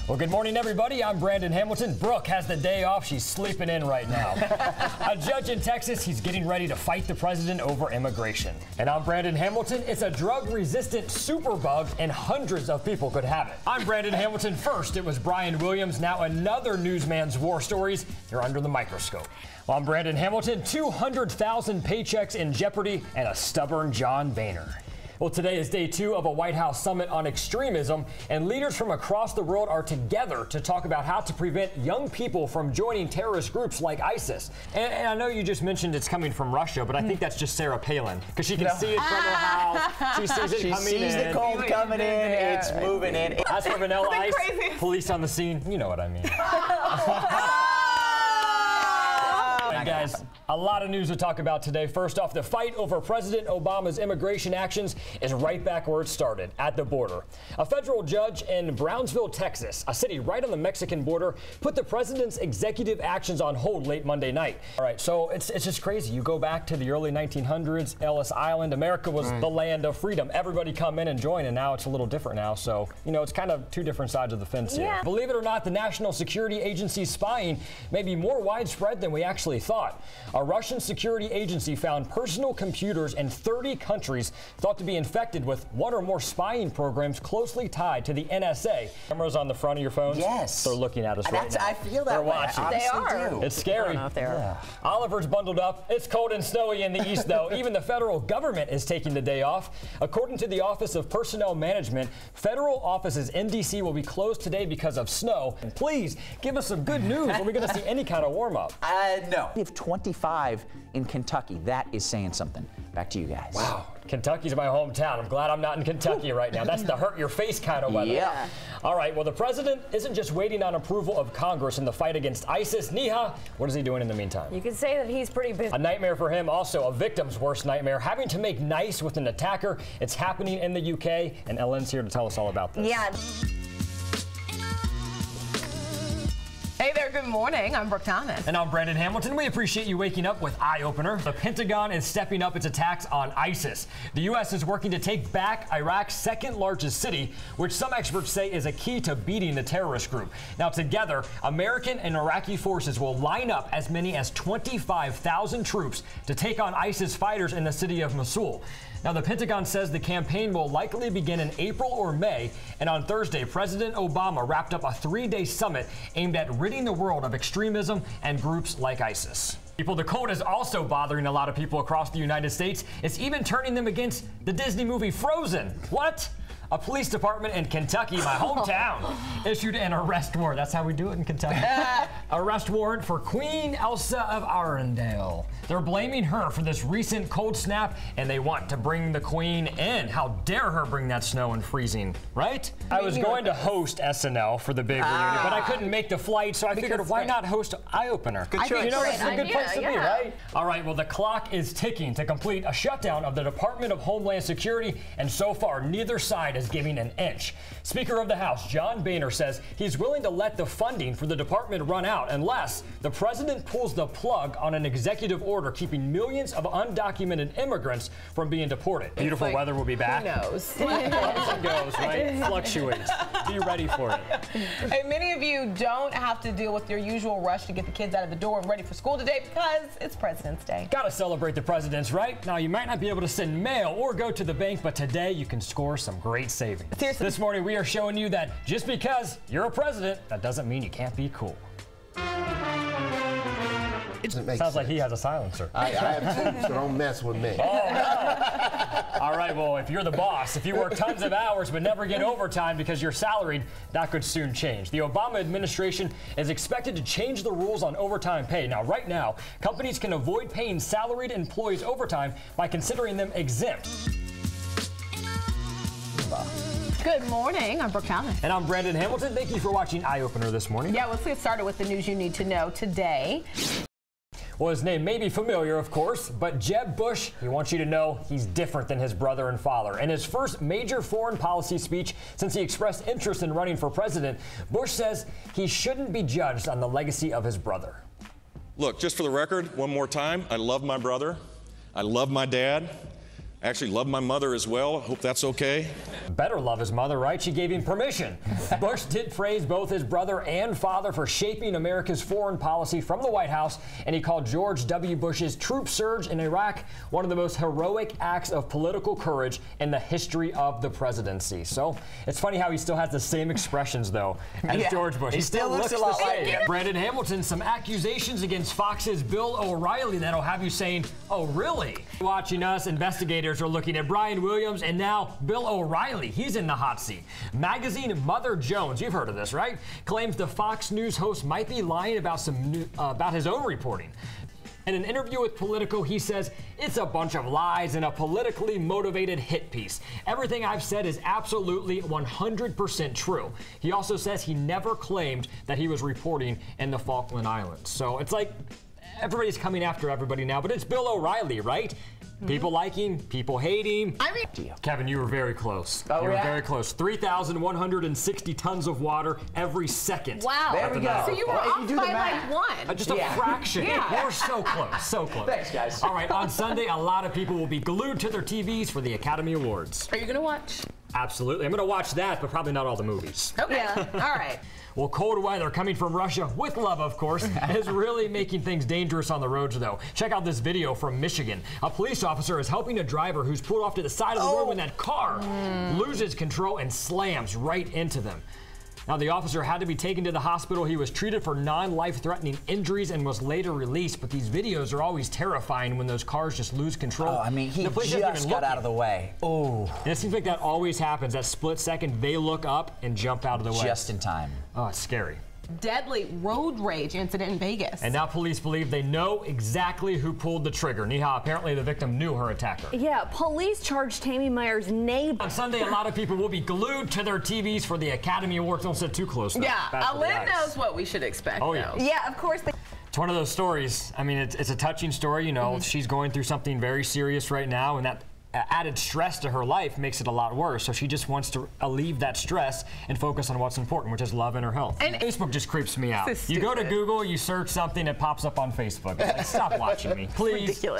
Well, good morning, everybody. I'm Brandon Hamilton. Brooke has the day off. She's sleeping in right now. A judge in Texas, he's getting ready to fight the president over immigration. And I'm Brandon Hamilton. It's a drug-resistant superbug, and hundreds of people could have it. I'm Brandon Hamilton. First, it was Brian Williams. Now another newsman's war stories. They're under the microscope. Well, I'm Brandon Hamilton. 200,000 paychecks in jeopardy and a stubborn John Boehner. Well, today is day 2 of a White House summit on extremism, and leaders from across the world are together to talk about how to prevent young people from joining terrorist groups like ISIS. And I know you just mentioned it's coming from Russia, but I think that's just Sarah Palin, because she can see it from her house. She sees it coming in. She sees the cold coming in. It's moving in. As for Vanilla Ice, police on the scene, you know what I mean. Guys, a lot of news to talk about today. First off, the fight over President Obama's immigration actions is right back where it started, at the border. A federal judge in Brownsville, Texas, a city right on the Mexican border, put the president's executive actions on hold late Monday night. All right, so it's just crazy. You go back to the early 1900s, Ellis Island. America was the land of freedom. Everybody come in and join, and now it's a little different now. So, you know, it's kind of two different sides of the fence here. Believe it or not, the National Security Agency's spying may be more widespread than we actually thought. A Russian security agency found personal computers in 30 countries thought to be infected with one or more spying programs closely tied to the NSA. Cameras on the front of your phones? Yes. They're looking at us right now. I feel that They're way. watching. They are. It's scary. I don't know if they are. Oliver's bundled up. It's cold and snowy in the east, though. Even the federal government is taking the day off. According to the Office of Personnel Management, federal offices in D.C. will be closed today because of snow. And please, give us some good news. Are we going to see any kind of warm-up? No. We have 25 in Kentucky. That is saying something. Back to you guys. Wow. Kentucky's my hometown. I'm glad I'm not in Kentucky right now. That's the hurt your face kind of weather. Yeah. All right. Well, the president isn't just waiting on approval of Congress in the fight against ISIS. Niha, what is he doing in the meantime? You could say that he's pretty busy. A nightmare for him. Also, a victim's worst nightmare. Having to make nice with an attacker. It's happening in the UK. And Ellen's here to tell us all about this. Yeah. Hey there, good morning. I'm Brooke Thomas. And I'm Brandon Hamilton. We appreciate you waking up with Eye Opener. The Pentagon is stepping up its attacks on ISIS. The U.S. is working to take back Iraq's second largest city, which some experts say is a key to beating the terrorist group. Now, together, American and Iraqi forces will line up as many as 25,000 troops to take on ISIS fighters in the city of Mosul. Now, the Pentagon says the campaign will likely begin in April or May, and on Thursday, President Obama wrapped up a 3-day summit aimed at ridding the world of extremism and groups like ISIS. People, the cold is also bothering a lot of people across the United States. It's even turning them against the Disney movie Frozen. What? A police department in Kentucky, my hometown, issued an arrest warrant. That's how we do it in Kentucky. Arrest warrant for Queen Elsa of Arendelle. They're blaming her for this recent cold snap, and they want to bring the queen in. How dare her bring that snow and freezing, right? I was going to host SNL for the big reunion, but I couldn't make the flight, so I figured, why not host Eye Opener? Good choice. You know, it's a good place to be, right? All right, well, the clock is ticking to complete a shutdown of the Department of Homeland Security, and so far, neither side is giving an inch. Speaker of the House, John Boehner, says he's willing to let the funding for the department run out unless the president pulls the plug on an executive order keeping millions of undocumented immigrants from being deported. Beautiful weather will be back. Who knows? Comes and goes, right? Fluctuates. Be ready for it. Hey, many of you don't have to deal with your usual rush to get the kids out of the door and ready for school today because it's President's Day. Gotta celebrate the presidents, right? Now, you might not be able to send mail or go to the bank, but today you can score some great savings. Seriously. This morning, we are showing you that just because you're a president, that doesn't mean you can't be cool. It Sounds like he has a silencer. I have two, so don't mess with me. Oh, no. All right, well, if you're the boss, if you work tons of hours but never get overtime because you're salaried, that could soon change. The Obama administration is expected to change the rules on overtime pay. Now, right now, companies can avoid paying salaried employees overtime by considering them exempt. Good morning. I'm Brooke Thomas. And I'm Brandon Hamilton. Thank you for watching Eye Opener this morning. Yeah, let's get started with the news you need to know today. Well, his name may be familiar, of course, but Jeb Bush, he wants you to know he's different than his brother and father. In his first major foreign policy speech since he expressed interest in running for president, Bush says he shouldn't be judged on the legacy of his brother. Look, just for the record, one more time, I love my brother. I love my dad. Actually love my mother as well. Hope that's okay. Better love his mother, right? She gave him permission. Bush did praise both his brother and father for shaping America's foreign policy from the White House, and he called George W. Bush's troop surge in Iraq one of the most heroic acts of political courage in the history of the presidency. So it's funny how he still has the same expressions, though, as George Bush. He still looks a lot like him. Brandon Hamilton, some accusations against Fox's Bill O'Reilly that'll have you saying, oh, really? Watching us, investigators are looking at Brian Williams and now Bill O'Reilly. He's in the hot seat. Magazine Mother Jones, you've heard of this, right? Claims the Fox News host might be lying about about his own reporting. In an interview with Politico, he says, it's a bunch of lies and a politically motivated hit piece. Everything I've said is absolutely 100% true. He also says he never claimed that he was reporting in the Falkland Islands. So it's like everybody's coming after everybody now, but it's Bill O'Reilly, right? People like him, people hate him. I mean, Kevin, you were very close. Oh, you were yeah? very close. 3,160 tons of water every second. wow. There we go. So you were Well, if off you do by the math. like one. Just a fraction. Yeah. You were so close, so close. Thanks, guys. All right, on Sunday, a lot of people will be glued to their TVs for the Academy Awards. Are you going to watch? Absolutely. I'm going to watch that, but probably not all the movies. Okay. All right. Well, cold weather coming from Russia, with love, of course, is really making things dangerous on the roads, though. Check out this video from Michigan. A police officer is helping a driver who's pulled off to the side of the road when that car loses control and slams right into them. Now, the officer had to be taken to the hospital. He was treated for non-life-threatening injuries and was later released. But these videos are always terrifying when those cars just lose control. Oh, I mean, he The police just aren't even got out looking. of the way. Oh, And it seems like that always happens. That split second, they look up and jump out of the way. just in time. Oh, it's scary. Deadly road rage incident in Vegas. And now police believe they know exactly who pulled the trigger. Neha, apparently the victim knew her attacker. Yeah, police charged Tammy Meyer's neighbor. On Sunday, a lot of people will be glued to their TVs for the Academy Awards. Don't sit too close, though. yeah, Bad for the Alin eyes. knows what we should expect. Oh, yeah. though. Yeah, of course. It's one of those stories. I mean, it's a touching story. You know, she's going through something very serious right now, and that added stress to her life makes it a lot worse. So she just wants to alleviate that stress and focus on what's important, which is love and her health. And Facebook just creeps me out. This is You go to stupid. Google, you search something, it pops up on Facebook. It's like, stop watching me, please. Ridiculous.